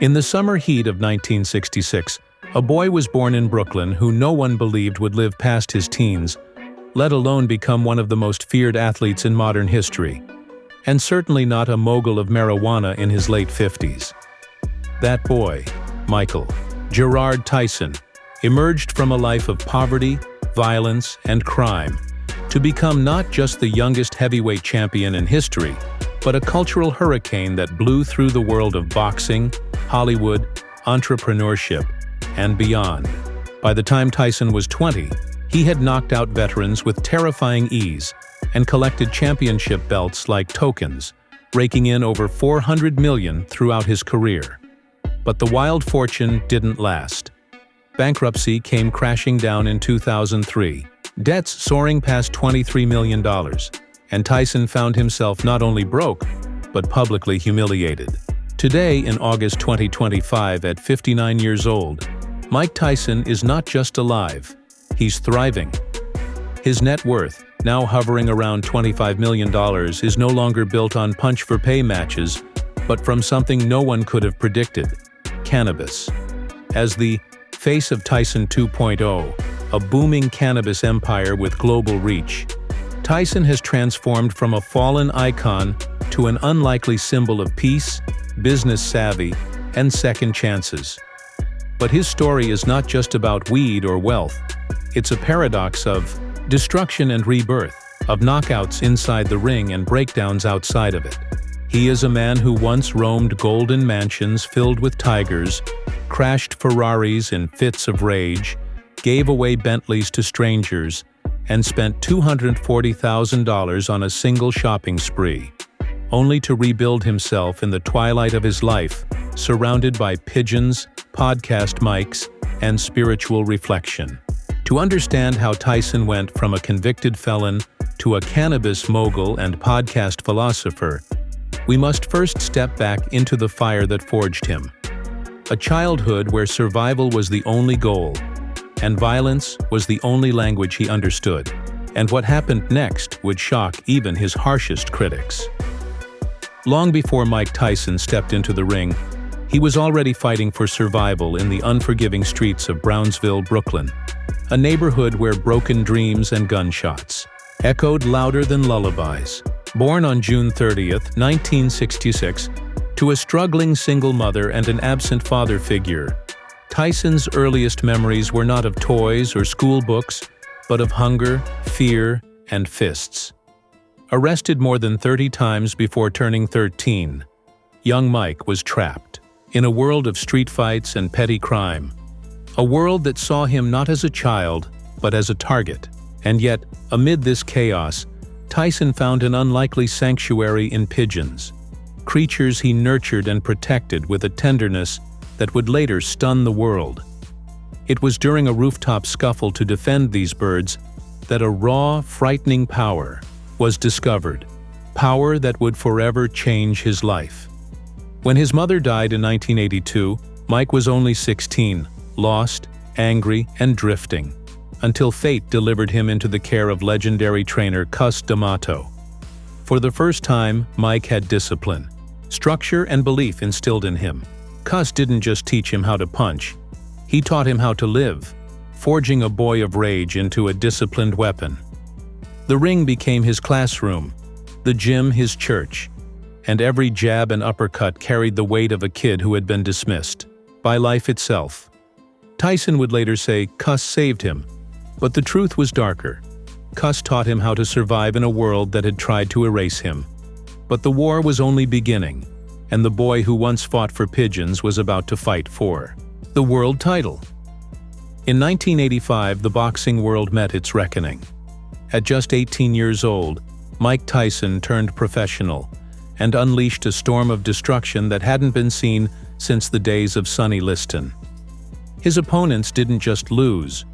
In the summer heat of 1966, a boy was born in Brooklyn who no one believed would live past his teens, let alone become one of the most feared athletes in modern history, and certainly not a mogul of marijuana in his late 50s. That boy, Michael Gerard Tyson, emerged from a life of poverty, violence, and crime to become not just the youngest heavyweight champion in history, but a cultural hurricane that blew through the world of boxing, Hollywood, entrepreneurship, and beyond. By the time Tyson was 20, he had knocked out veterans with terrifying ease and collected championship belts like tokens, raking in over $400 million throughout his career. But the wild fortune didn't last. Bankruptcy came crashing down in 2003, debts soaring past $23 million, and Tyson found himself not only broke, but publicly humiliated. Today, in August 2025, at 59 years old, Mike Tyson is not just alive, he's thriving. His net worth, now hovering around $25 million, is no longer built on punch-for-pay matches, but from something no one could have predicted: cannabis. As the face of Tyson 2.0, a booming cannabis empire with global reach, Tyson has transformed from a fallen icon to an unlikely symbol of peace, business savvy, and second chances. But his story is not just about weed or wealth. It's a paradox of destruction and rebirth, of knockouts inside the ring and breakdowns outside of it. He is a man who once roamed golden mansions filled with tigers, crashed Ferraris in fits of rage, gave away Bentleys to strangers, and spent $240,000 on a single shopping spree, only to rebuild himself in the twilight of his life, surrounded by pigeons, podcast mics, and spiritual reflection. To understand how Tyson went from a convicted felon to a cannabis mogul and podcast philosopher, we must first step back into the fire that forged him. A childhood where survival was the only goal, and violence was the only language he understood, and what happened next would shock even his harshest critics. Long before Mike Tyson stepped into the ring, he was already fighting for survival in the unforgiving streets of Brownsville, Brooklyn, a neighborhood where broken dreams and gunshots echoed louder than lullabies. Born on June 30th, 1966, to a struggling single mother and an absent father figure, Tyson's earliest memories were not of toys or school books, but of hunger, fear, and fists. Arrested more than 30 times before turning 13, young Mike was trapped in a world of street fights and petty crime, a world that saw him not as a child, but as a target. And yet, amid this chaos, Tyson found an unlikely sanctuary in pigeons, creatures he nurtured and protected with a tenderness that would later stun the world. It was during a rooftop scuffle to defend these birds that a raw, frightening power was discovered, power that would forever change his life. When his mother died in 1982, Mike was only 16, lost, angry, and drifting, until fate delivered him into the care of legendary trainer Cus D'Amato. For the first time, Mike had discipline, structure, and belief instilled in him. Cus didn't just teach him how to punch, he taught him how to live, forging a boy of rage into a disciplined weapon. The ring became his classroom, the gym his church, and every jab and uppercut carried the weight of a kid who had been dismissed by life itself. Tyson would later say Cus saved him, but the truth was darker. Cus taught him how to survive in a world that had tried to erase him. But the war was only beginning, and the boy who once fought for pigeons was about to fight for the world title. In 1985, the boxing world met its reckoning. At just 18 years old, Mike Tyson turned professional and unleashed a storm of destruction that hadn't been seen since the days of Sonny Liston. His opponents didn't just lose,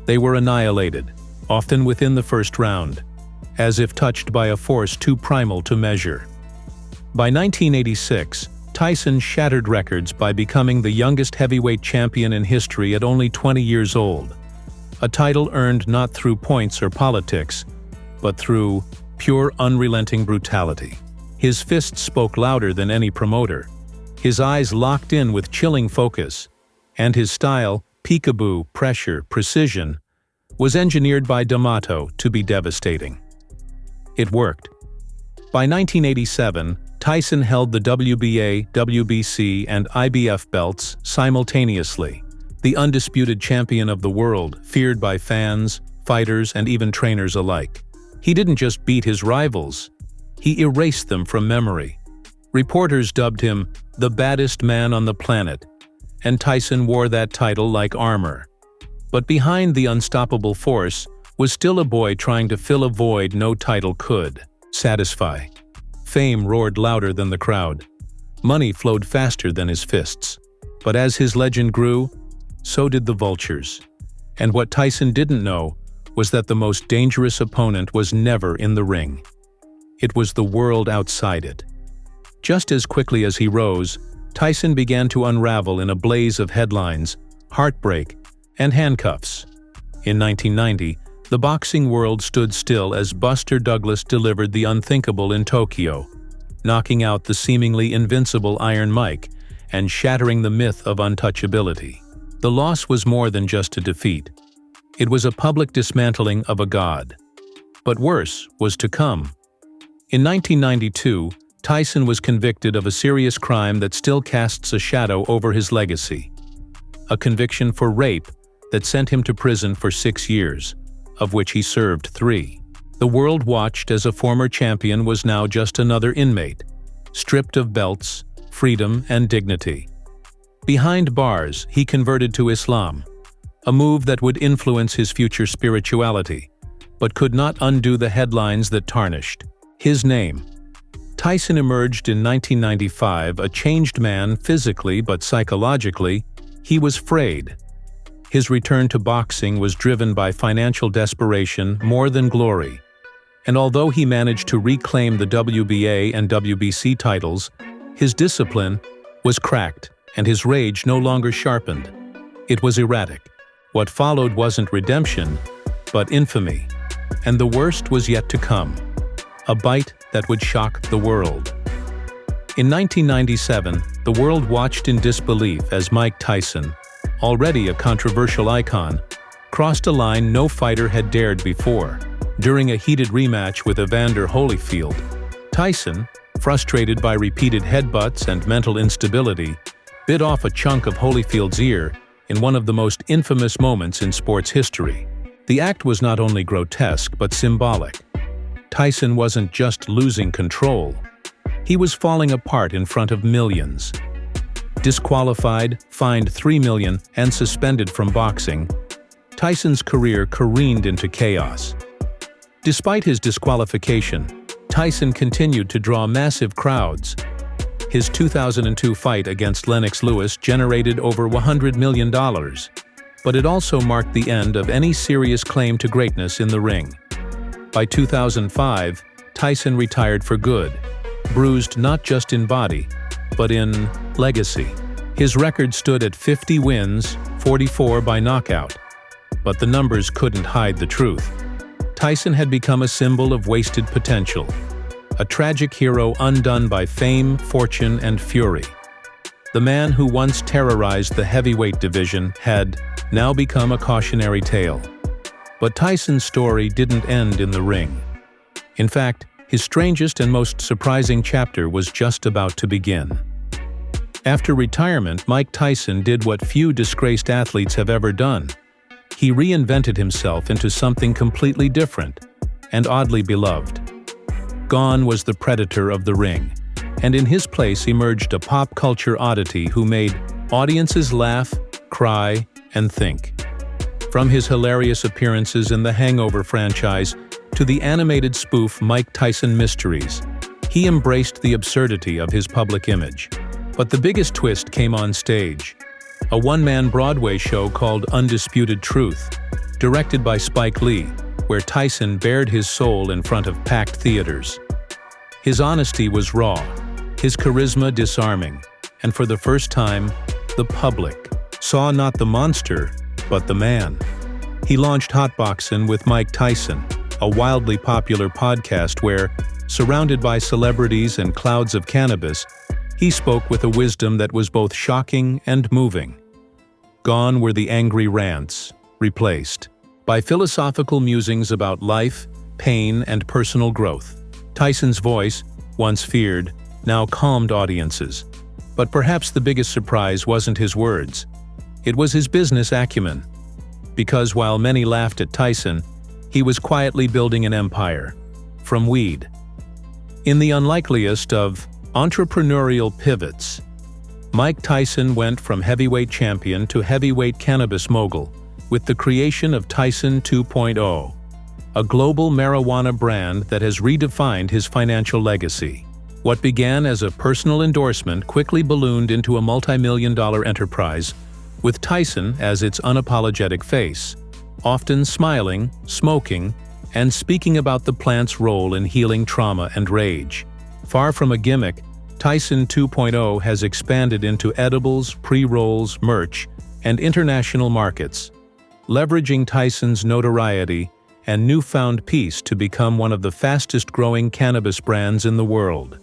they were annihilated, often within the first round, as if touched by a force too primal to measure. By 1986, Tyson shattered records by becoming the youngest heavyweight champion in history at only 20 years old, a title earned not through points or politics, but through pure unrelenting brutality. His fists spoke louder than any promoter. his eyes locked in with chilling focus, and his style, peekaboo, pressure, precision, was engineered by D'Amato to be devastating. It worked. By 1987, Tyson held the WBA, WBC, and IBF belts simultaneously, the undisputed champion of the world, feared by fans, fighters, and even trainers alike. He didn't just beat his rivals, he erased them from memory. Reporters dubbed him the baddest man on the planet, and Tyson wore that title like armor. But behind the unstoppable force was still a boy trying to fill a void no title could satisfy. Fame roared louder than the crowd. Money flowed faster than his fists. But as his legend grew, so did the vultures. And what Tyson didn't know was that the most dangerous opponent was never in the ring. It was the world outside it. Just as quickly as he rose, Tyson began to unravel in a blaze of headlines, heartbreak, and handcuffs. In 1990, the boxing world stood still as Buster Douglas delivered the unthinkable in Tokyo, knocking out the seemingly invincible Iron Mike and shattering the myth of untouchability. The loss was more than just a defeat. It was a public dismantling of a god. But worse was to come. In 1992, Tyson was convicted of a serious crime that still casts a shadow over his legacy. A conviction for rape that sent him to prison for 6 years, of which he served 3. The world watched as a former champion was now just another inmate, stripped of belts, freedom, and dignity. Behind bars, he converted to Islam, a move that would influence his future spirituality, but could not undo the headlines that tarnished his name. Tyson emerged in 1995 a changed man physically but psychologically. He was frayed. His return to boxing was driven by financial desperation more than glory. And although he managed to reclaim the WBA and WBC titles, his discipline was cracked and his rage no longer sharpened. It was erratic. What followed wasn't redemption, but infamy. And the worst was yet to come. A bite that would shock the world. In 1997, the world watched in disbelief as Mike Tyson, already a controversial icon, crossed a line no fighter had dared before. During a heated rematch with Evander Holyfield, Tyson, frustrated by repeated headbutts and mental instability, bit off a chunk of Holyfield's ear in one of the most infamous moments in sports history. The act was not only grotesque but symbolic. Tyson wasn't just losing control. He was falling apart in front of millions. Disqualified, fined $3 million, and suspended from boxing, Tyson's career careened into chaos. Despite his disqualification, Tyson continued to draw massive crowds. His 2002 fight against Lennox Lewis generated over $100 million, but it also marked the end of any serious claim to greatness in the ring. By 2005, Tyson retired for good, bruised not just in body, but in legacy. His record stood at 50 wins, 44 by knockout. But the numbers couldn't hide the truth. Tyson had become a symbol of wasted potential, a tragic hero undone by fame, fortune, and fury. The man who once terrorized the heavyweight division had now become a cautionary tale. But Tyson's story didn't end in the ring. In fact, his strangest and most surprising chapter was just about to begin. After retirement, Mike Tyson did what few disgraced athletes have ever done. He reinvented himself into something completely different and oddly beloved. Gone was the predator of the ring, and in his place emerged a pop culture oddity who made audiences laugh, cry, and think. From his hilarious appearances in the Hangover franchise to the animated spoof Mike Tyson Mysteries, he embraced the absurdity of his public image. But the biggest twist came on stage. A one-man Broadway show called Undisputed Truth, directed by Spike Lee, where Tyson bared his soul in front of packed theaters. His honesty was raw, his charisma disarming, and for the first time, the public saw not the monster, but the man. He launched Hotboxing with Mike Tyson, a wildly popular podcast where, surrounded by celebrities and clouds of cannabis, He spoke with a wisdom that was both shocking and moving. Gone were the angry rants, replaced by philosophical musings about life, pain, and personal growth. Tyson's voice, once feared, now calmed audiences. But perhaps the biggest surprise wasn't his words. It was his business acumen. Because while many laughed at Tyson, he was quietly building an empire. From weed. In the unlikeliest of entrepreneurial pivots, Mike Tyson went from heavyweight champion to heavyweight cannabis mogul with the creation of Tyson 2.0, a global marijuana brand that has redefined his financial legacy. What began as a personal endorsement quickly ballooned into a multi-million-dollar enterprise, with Tyson as its unapologetic face, often smiling, smoking, and speaking about the plant's role in healing trauma and rage. Far from a gimmick, Tyson 2.0 has expanded into edibles, pre-rolls, merch, and international markets, leveraging Tyson's notoriety and newfound peace to become one of the fastest-growing cannabis brands in the world.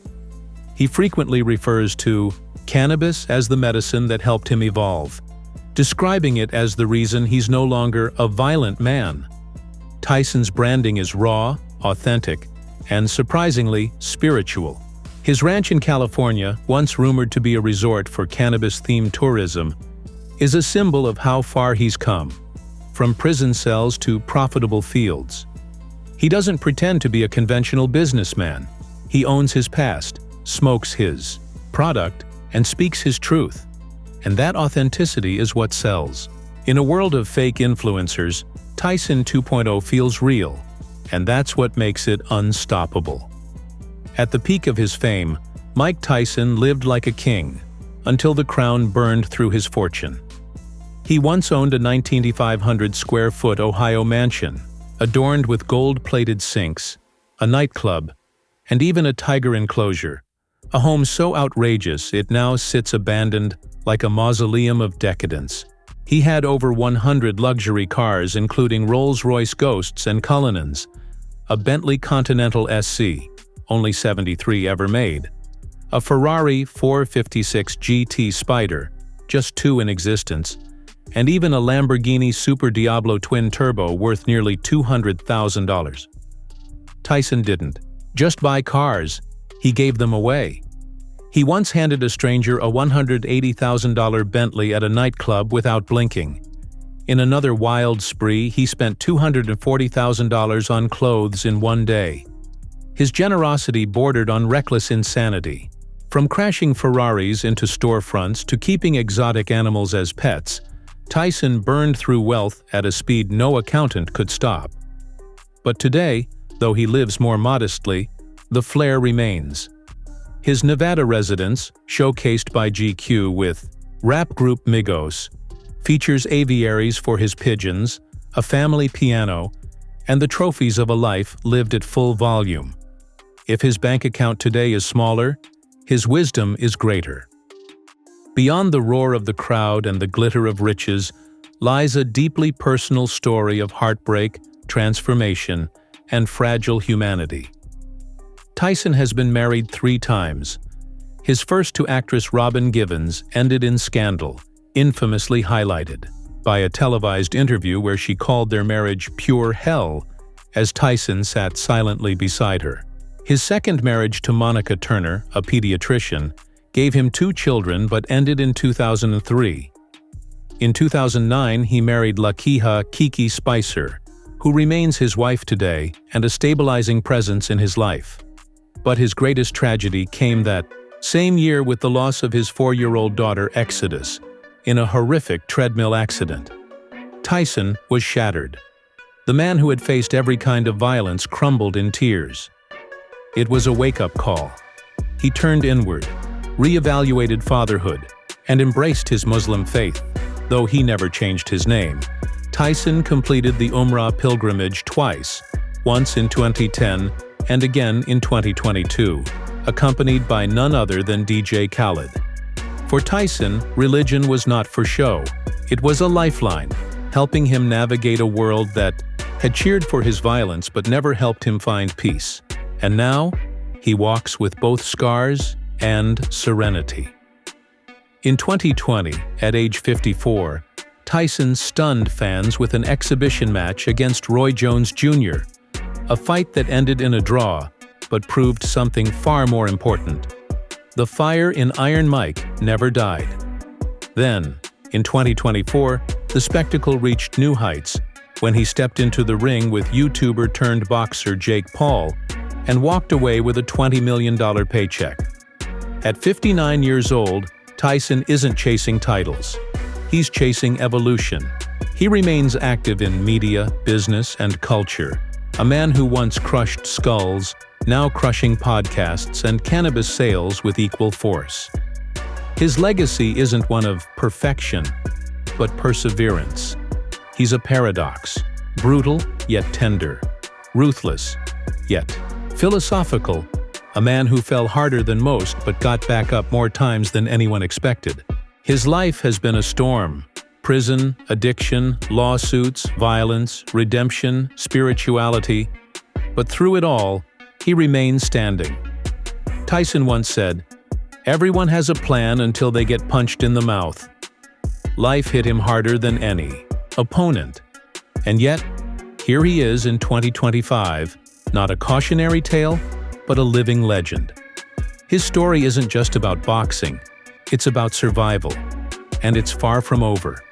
He frequently refers to cannabis as the medicine that helped him evolve, describing it as the reason he's no longer a violent man. Tyson's branding is raw, authentic, and surprisingly spiritual. His ranch in California, once rumored to be a resort for cannabis-themed tourism, is a symbol of how far he's come, from prison cells to profitable fields. He doesn't pretend to be a conventional businessman. He owns his past, smokes his product, and speaks his truth. And that authenticity is what sells. In a world of fake influencers, Tyson 2.0 feels real, and that's what makes it unstoppable. At the peak of his fame, Mike Tyson lived like a king, until the crown burned through his fortune. He once owned a 9,500-square-foot Ohio mansion, adorned with gold-plated sinks, a nightclub, and even a tiger enclosure, a home so outrageous it now sits abandoned like a mausoleum of decadence. He had over 100 luxury cars including Rolls-Royce Ghosts and Cullinans, a Bentley Continental SC, only 73 ever made, a Ferrari 456 GT Spider, just 2 in existence, and even a Lamborghini Super Diablo Twin Turbo worth nearly $200,000. Tyson didn't just buy cars, he gave them away. He once handed a stranger a $180,000 Bentley at a nightclub without blinking. In another wild spree, he spent $240,000 on clothes in one day. His generosity bordered on reckless insanity. From crashing Ferraris into storefronts to keeping exotic animals as pets, Tyson burned through wealth at a speed no accountant could stop. But today, though he lives more modestly, the flair remains. His Nevada residence, showcased by GQ with rap group Migos, features aviaries for his pigeons, a family piano, and the trophies of a life lived at full volume. If his bank account today is smaller, his wisdom is greater. Beyond the roar of the crowd and the glitter of riches lies a deeply personal story of heartbreak, transformation, and fragile humanity. Tyson has been married 3 times. His first to actress Robin Givens ended in scandal, infamously highlighted by a televised interview where she called their marriage pure hell as Tyson sat silently beside her. His second marriage to Monica Turner, a pediatrician, gave him 2 children but ended in 2003. In 2009, he married Lakeha Kiki Spicer, who remains his wife today and a stabilizing presence in his life. But his greatest tragedy came that same year with the loss of his 4-year-old daughter Exodus in a horrific treadmill accident. Tyson was shattered. The man who had faced every kind of violence crumbled in tears. It was a wake-up call. He turned inward, reevaluated fatherhood, and embraced his Muslim faith. Though he never changed his name, Tyson completed the Umrah pilgrimage twice, once in 2010 and again in 2022, accompanied by none other than DJ Khaled. For Tyson, religion was not for show. It was a lifeline, helping him navigate a world that had cheered for his violence but never helped him find peace. And now, he walks with both scars and serenity. In 2020, at age 54, Tyson stunned fans with an exhibition match against Roy Jones Jr., a fight that ended in a draw, but proved something far more important. The fire in Iron Mike never died. Then, in 2024, the spectacle reached new heights when he stepped into the ring with YouTuber-turned-boxer Jake Paul and walked away with a $20 million paycheck. At 59 years old, Tyson isn't chasing titles. He's chasing evolution. He remains active in media, business, and culture, a man who once crushed skulls, now crushing podcasts and cannabis sales with equal force. His legacy isn't one of perfection, but perseverance. He's a paradox, brutal yet tender, ruthless yet philosophical, a man who fell harder than most but got back up more times than anyone expected. His life has been a storm: prison, addiction, lawsuits, violence, redemption, spirituality. But through it all, he remains standing. Tyson once said, "Everyone has a plan until they get punched in the mouth." Life hit him harder than any opponent. And yet, here he is in 2025, not a cautionary tale, but a living legend. His story isn't just about boxing, it's about survival, and it's far from over.